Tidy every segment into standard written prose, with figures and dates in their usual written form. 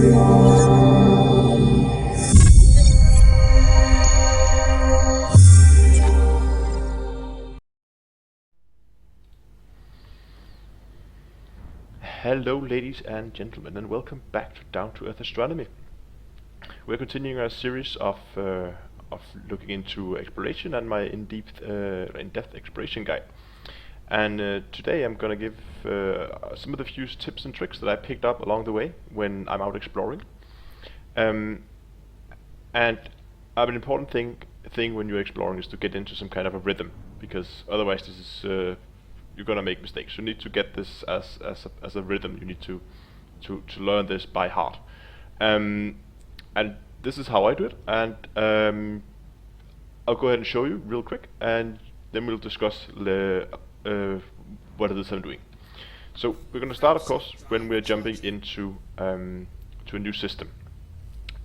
Hello ladies and gentlemen, and welcome back to Down to Earth Astronomy. We're continuing our series of looking into exploration and my in-depth exploration guide. And today I'm going to give some of the few tips and tricks that I picked up along the way when I'm out exploring. And an important thing when you're exploring is to get into some kind of a rhythm, because otherwise this is you're gonna make mistakes. You need to get this as a rhythm. You need to learn this by heart. And this is how I do it. And I'll go ahead and show you real quick, and then we'll discuss what it is I'm doing. So we're gonna start, of course, when we're jumping into to a new system.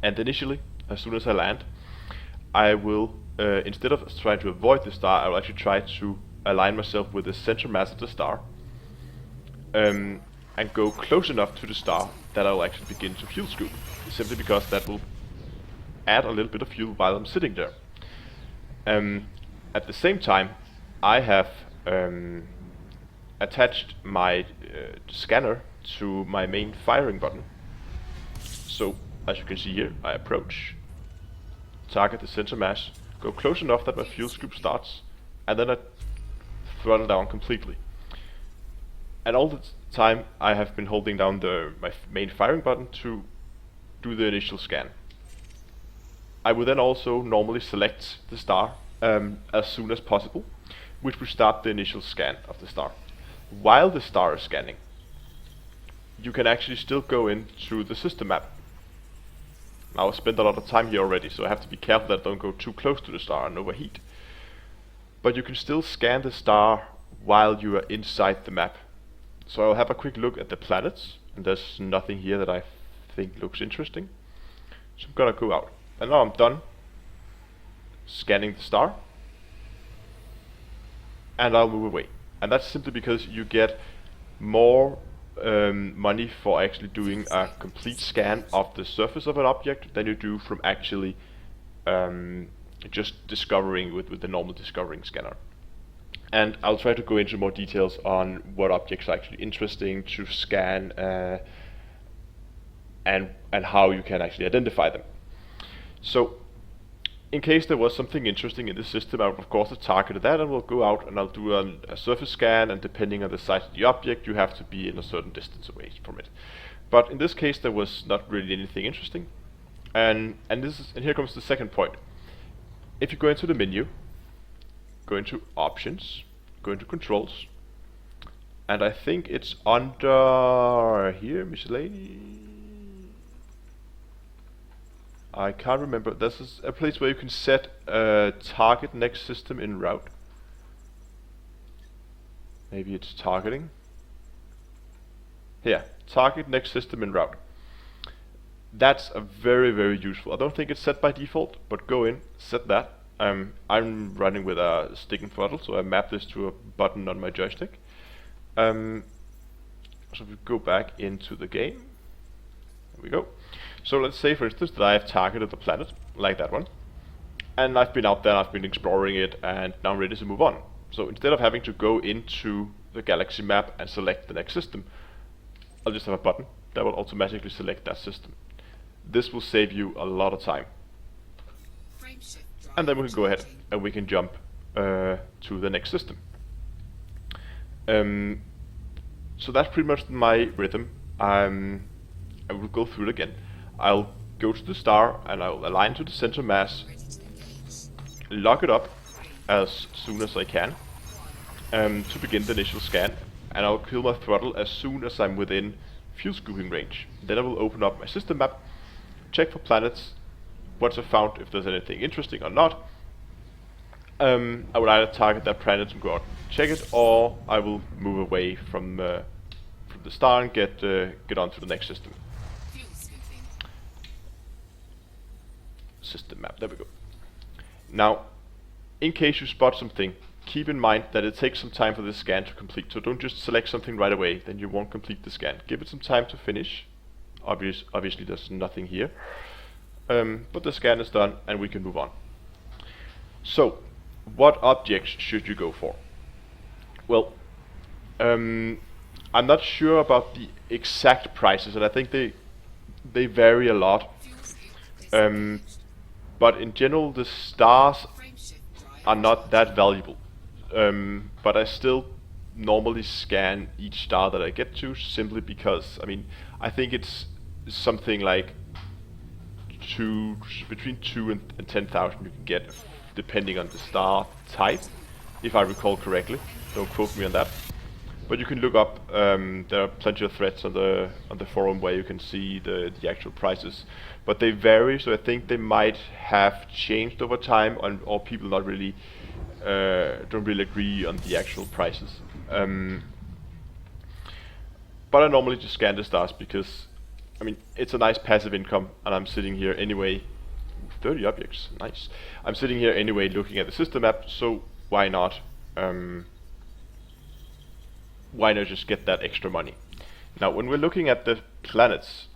And initially, as soon as I land, I will instead of trying to avoid the star, I will actually try to align myself with the center mass of the star, and go close enough to the star that I will actually begin to fuel scoop, simply because that will add a little bit of fuel while I'm sitting there. At the same time, I have attached my scanner to my main firing button. So as you can see here, I approach, target the center mass, go close enough that my fuel scoop starts, and then I throttle down completely. And all the time I have been holding down my main firing button to do the initial scan. I will then also normally select the star as soon as possible, which will start the initial scan of the star. While the star is scanning, you can actually still go into the system map. Now I've spent a lot of time here already, so I have to be careful that I don't go too close to the star and overheat. But you can still scan the star while you are inside the map. So I'll have a quick look at the planets, and there's nothing here that I think looks interesting. So I'm gonna go out, and now I'm done scanning the star, and I'll move away. And that's simply because you get more money for actually doing a complete scan of the surface of an object than you do from actually just discovering with the normal discovering scanner. And I'll try to go into more details on what objects are actually interesting to scan, and how you can actually identify them. So in case there was something interesting in the system, I would of course have targeted that, and we'll go out and I'll do a surface scan, and depending on the size of the object you have to be in a certain distance away from it. But in this case there was not really anything interesting, and here comes the second point. If you go into the menu, go into options, go into controls, and I think it's under here, miscellaneous. I can't remember. This is a place where you can set target next system in route. Maybe it's targeting. Here, target next system in route. That's a very useful. I don't think it's set by default, but go in, set that. I'm running with a stick and throttle, so I map this to a button on my joystick. So we go back into the game. There we go. So let's say, for instance, that I have targeted the planet, like that one, and I've been out there, I've been exploring it, and now I'm ready to move on. So instead of having to go into the galaxy map and select the next system, I'll just have a button that will automatically select that system. This will save you a lot of time. And then we can go ahead and we can jump to the next system. So that's pretty much my rhythm. I will go through it again. I'll go to the star and I'll align to the center mass, lock it up as soon as I can to begin the initial scan, and I'll kill my throttle as soon as I'm within fuel scooping range. Then I will open up my system map, check for planets, once I've found if there's anything interesting or not. I will either target that planet and go out and check it, or I will move away from the star and get on to the next system. System map, there we go. Now, in case you spot something, keep in mind that it takes some time for this scan to complete, so don't just select something right away, then you won't complete the scan. Give it some time to finish, Obviously there's nothing here, but the scan is done and we can move on. So, what objects should you go for? Well, I'm not sure about the exact prices, and I think they vary a lot. But in general, the stars are not that valuable. But I still normally scan each star that I get to, simply because, I mean, I think it's something like between 2 and 10,000 you can get, depending on the star type, if I recall correctly. Don't quote me on that. But you can look up. There are plenty of threads on the forum where you can see the actual prices, but they vary. So I think they might have changed over time, or people not really don't really agree on the actual prices. But I normally just scan the stars because, I mean, it's a nice passive income, and I'm sitting here anyway. 30 objects, nice. I'm sitting here anyway looking at the system map, so why not? Why not just get that extra money? Now, when we're looking at the planets,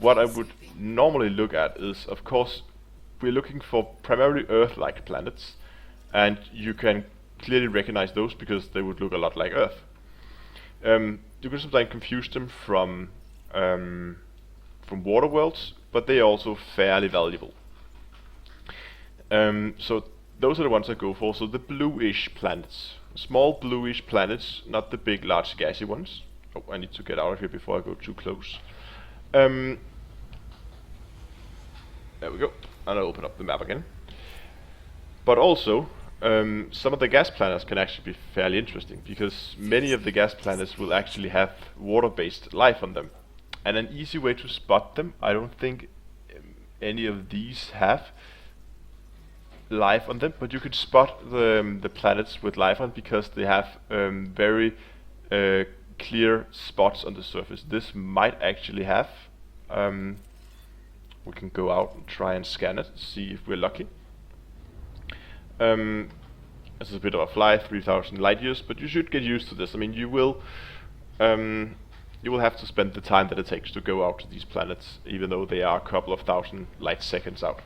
what I would normally look at is, of course, we're looking for primarily Earth-like planets, and you can clearly recognize those because they would look a lot like Earth. You can sometimes confuse them from water worlds, but they are also fairly valuable. So those are the ones I go for. So the bluish planets, small bluish planets, not the big, large, gassy ones. Oh, I need to get out of here before I go too close. There we go. And I'll open up the map again. But also, some of the gas planets can actually be fairly interesting, because many of the gas planets will actually have water-based life on them. And an easy way to spot them, I don't think any of these have life on them, but you could spot the planets with life on because they have very clear spots on the surface. This might actually have. We can go out and try and scan it, see if we're lucky. This is a bit of a fly, 3,000 light years, but you should get used to this. I mean, you will have to spend the time that it takes to go out to these planets, even though they are a couple of thousand light seconds out.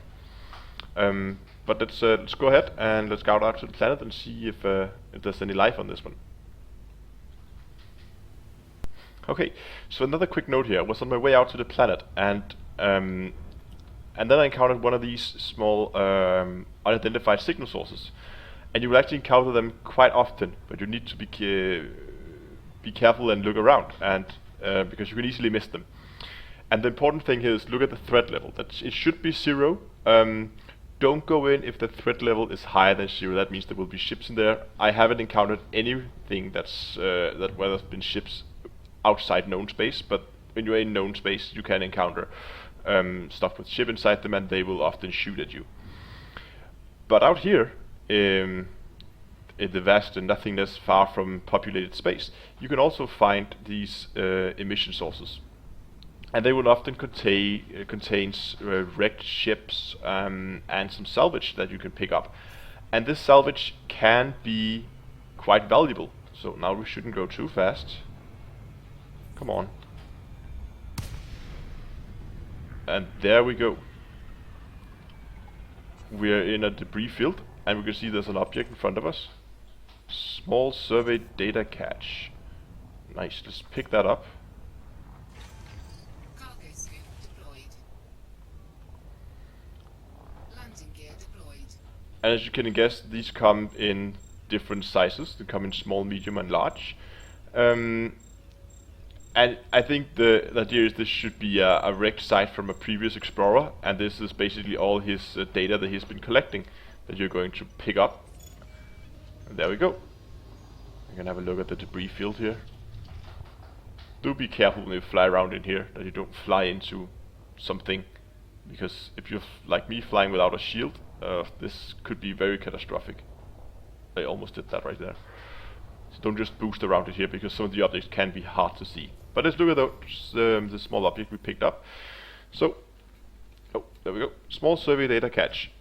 But let's go ahead and let's go out to the planet and see if there's any life on this one. Okay, so another quick note here. I was on my way out to the planet, and then I encountered one of these small unidentified signal sources, and you will actually encounter them quite often. But you need to be careful and look around, and because you can easily miss them. And the important thing here is look at the threat level. That it should be 0. Don't go in if the threat level is higher than 0. That means there will be ships in there. I haven't encountered anything that's where there's been ships outside known space, but when you're in known space, you can encounter stuff with ship inside them, and they will often shoot at you. But out here, in the vast and nothingness far from populated space, you can also find these emission sources. And they will often contains wrecked ships and some salvage that you can pick up. And this salvage can be quite valuable. So now we shouldn't go too fast. Come on. And there we go. We're in a debris field, and we can see there's an object in front of us. Small survey data cache. Nice, let's pick that up. And as you can guess, these come in different sizes. They come in small, medium, and large. And I think the idea is this should be a wrecked site from a previous explorer, and this is basically all his data that he's been collecting that you're going to pick up. And there we go. You can have a look at the debris field here. Do be careful when you fly around in here that you don't fly into something, because if you're like me flying without a shield, this could be very catastrophic. I almost did that right there. So don't just boost around it here, because some of the objects can be hard to see. But let's look at those, the small object we picked up. So, oh, there we go. Small survey data cache.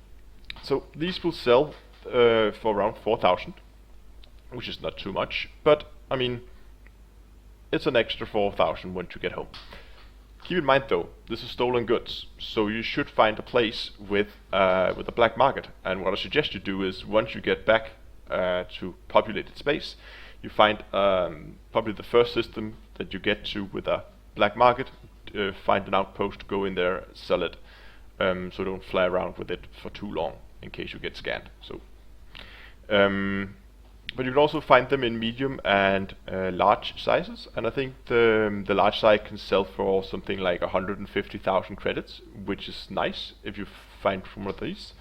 So these will sell for around 4,000, which is not too much. But I mean, it's an extra 4,000 once you get home. Keep in mind though, this is stolen goods, so you should find a place with a black market. And what I suggest you do is, once you get back to populated space, you find probably the first system that you get to with a black market, find an outpost, go in there, sell it, so don't fly around with it for too long in case you get scanned. So, but you can also find them in medium and large sizes, and I think the large size can sell for something like 150,000 credits, which is nice if you find one of these.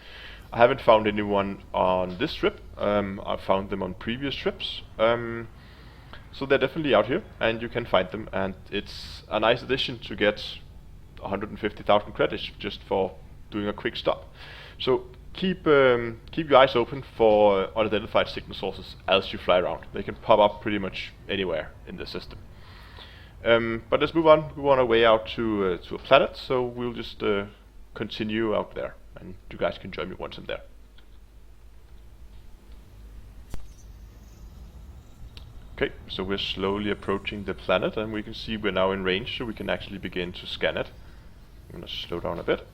I haven't found anyone on this trip. I've found them on previous trips, so they're definitely out here, and you can find them, and it's a nice addition to get 150,000 credits just for doing a quick stop. So keep your eyes open for unidentified signal sources as you fly around. They can pop up pretty much anywhere in the system. But let's move on. We're on our way out to a planet, so we'll just continue out there, and you guys can join me once I'm there. Okay, so we're slowly approaching the planet, and we can see we're now in range, so we can actually begin to scan it. I'm going to slow down a bit.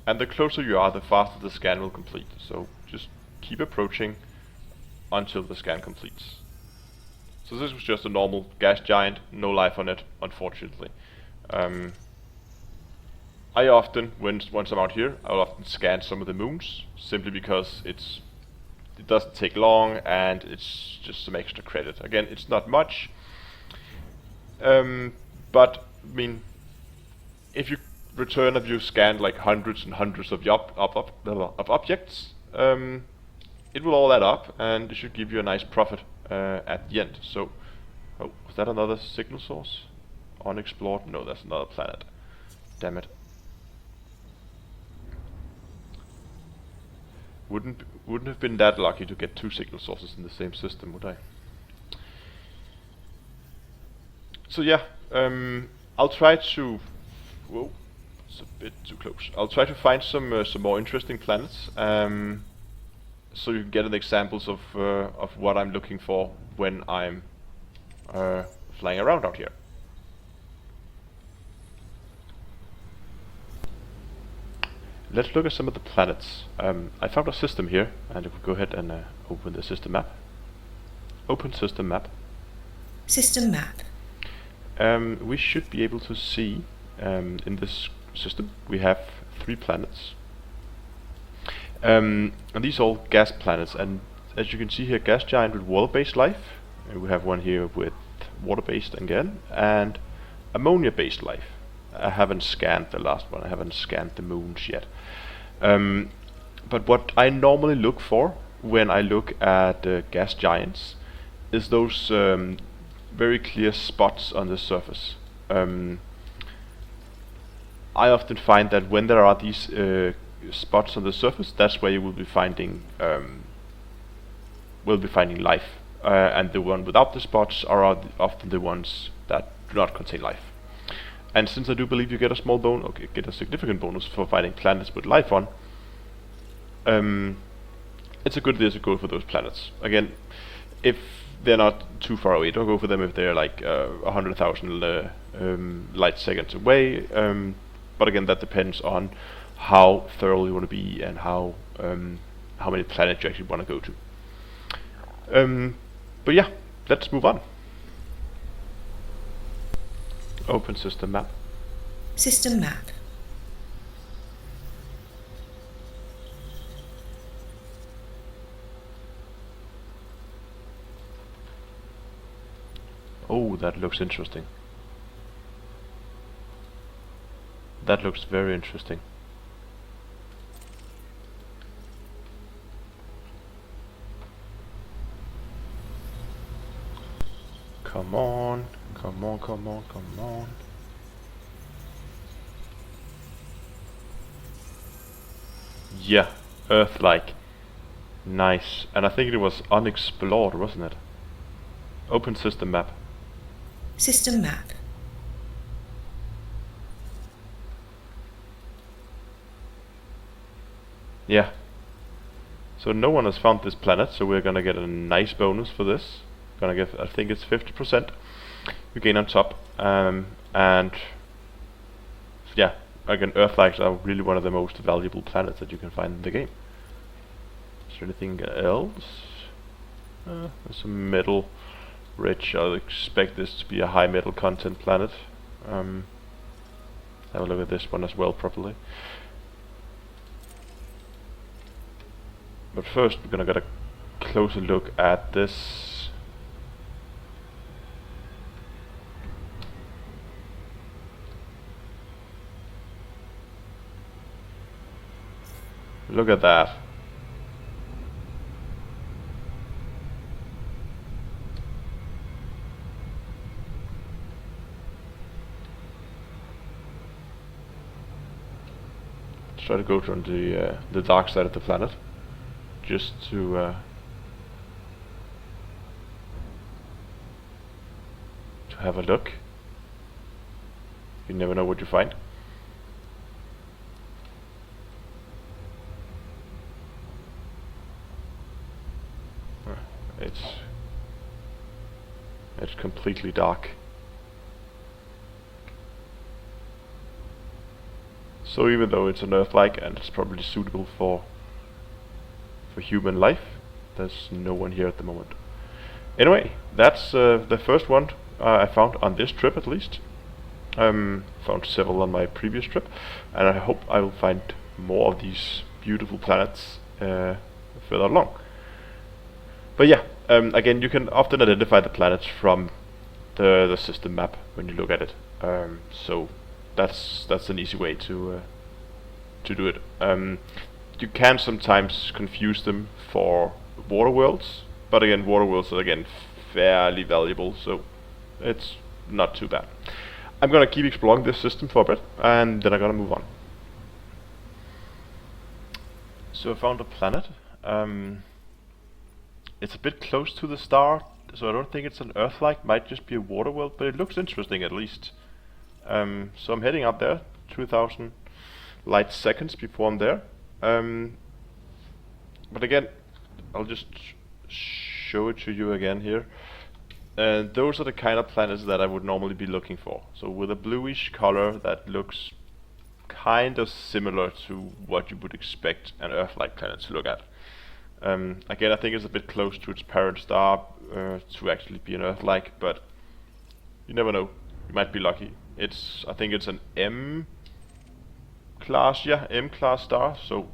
And the closer you are, the faster the scan will complete. So just keep approaching until the scan completes. So this was just a normal gas giant, no life on it, unfortunately. I often, once I'm out here, I'll often scan some of the moons, simply because it doesn't take long and it's just some extra credit. Again, it's not much, but I mean, if you return of you scanned like hundreds and hundreds of objects, it will all add up, and it should give you a nice profit at the end. So, oh, was that another signal source? Unexplored? No, that's another planet. Damn it. Wouldn't have been that lucky to get two signal sources in the same system, would I? So yeah, I'll try to. Whoa. It's a bit too close. I'll try to find some more interesting planets, so you can get an examples of what I'm looking for when I'm flying around out here. Let's look at some of the planets. I found a system here, and I could go ahead and open the system map. Open system map. System map. We should be able to see in this system we have 3 planets, and these are all gas planets, and as you can see here, gas giant with water-based life, and we have one here with water-based again, and ammonia-based life. I haven't scanned the last one, I haven't scanned the moons yet, but what I normally look for when I look at gas giants is those very clear spots on the surface. I often find that when there are these spots on the surface, that's where you will be finding life, and the one without the spots are often the ones that do not contain life. And since I do believe you get a small bonus, okay, get a significant bonus for finding planets with life on, it's a good idea to go for those planets. Again, if they're not too far away, don't go for them if they're like 100,000 light seconds away. But again, that depends on how thorough you want to be and how many planets you actually want to go to. But yeah, let's move on. Open system map. System map. Oh, that looks interesting. That looks very interesting. Come on, come on, come on, come on. Yeah, Earth-like. Nice. And I think it was unexplored, wasn't it? Open system map. System map. Yeah. So no one has found this planet, so we're gonna get a nice bonus for this. Gonna get, I think it's 50% we gain on top, and yeah, again, Earth-like are really one of the most valuable planets that you can find in the game. Is there anything else? There's some metal rich. I'll expect this to be a high metal content planet. Have a look at this one as well properly. But first we're gonna get a closer look at this. Look at that. Try to go on the dark side of the planet, just to have a look. You never know what you find. It's completely dark. So even though it's an Earth-like and it's probably suitable for human life, there's no one here at the moment. Anyway, that's the first one I found on this trip at least. Found several on my previous trip, and I hope I will find more of these beautiful planets further along. But yeah, again, you can often identify the planets from the system map when you look at it. So that's an easy way to do it. You can sometimes confuse them for water worlds, but again, water worlds are again fairly valuable, so it's not too bad. I'm gonna keep exploring this system for a bit, and then I'm gonna move on. So I found a planet. It's a bit close to the star, so I don't think it's an Earth-like. Might just be a water world, but it looks interesting at least. So I'm heading up there, 2,000 light seconds before I'm there. But again, I'll just show it to you again here. Those are the kind of planets that I would normally be looking for. So with a bluish color that looks kind of similar to what you would expect an Earth-like planet to look at. Again, I think it's a bit close to its parent star to actually be an Earth-like, but you never know. You might be lucky. I think it's an M class, M-class star. So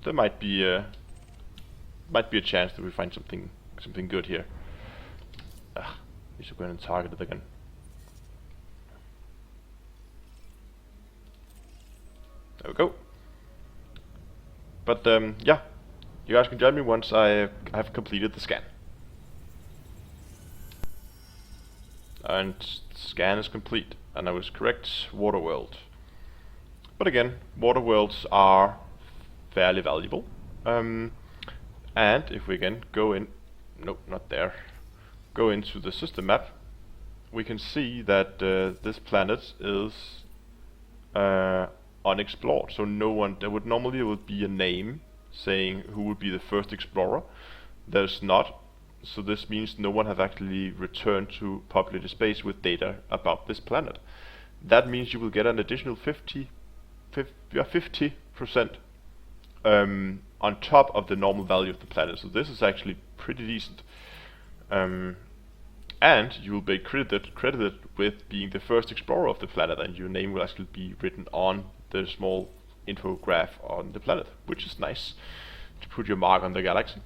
there might be a chance that we find something good here. Need to go in and target it again. There we go. But yeah, you guys can join me once I have completed the scan. And scan is complete, and I was correct, water world. But again, water worlds are fairly valuable. And if we again go in, nope, not there. Go into the system map, we can see that this planet is unexplored. So no one, there would normally be a name saying who would be the first explorer. There's not. So this means no one has actually returned to populated space with data about this planet. That means you will get an additional 50% on top of the normal value of the planet. So this is actually pretty decent. And you will be credited with being the first explorer of the planet, and your name will actually be written on the small infograph on the planet, which is nice to put your mark on the galaxy.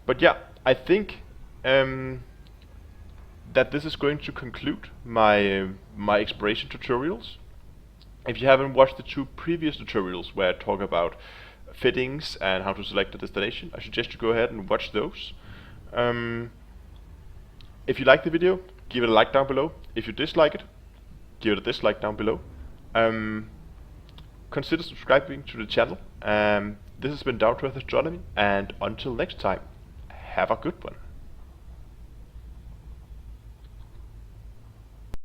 But yeah, I think that this is going to conclude my exploration tutorials. If you haven't watched the 2 previous tutorials where I talk about fittings and how to select a destination, I suggest you go ahead and watch those. If you like the video, give it a like down below. If you dislike it, give it a dislike down below. Consider subscribing to the channel. This has been Down to Earth Astronomy, and until next time, have a good one.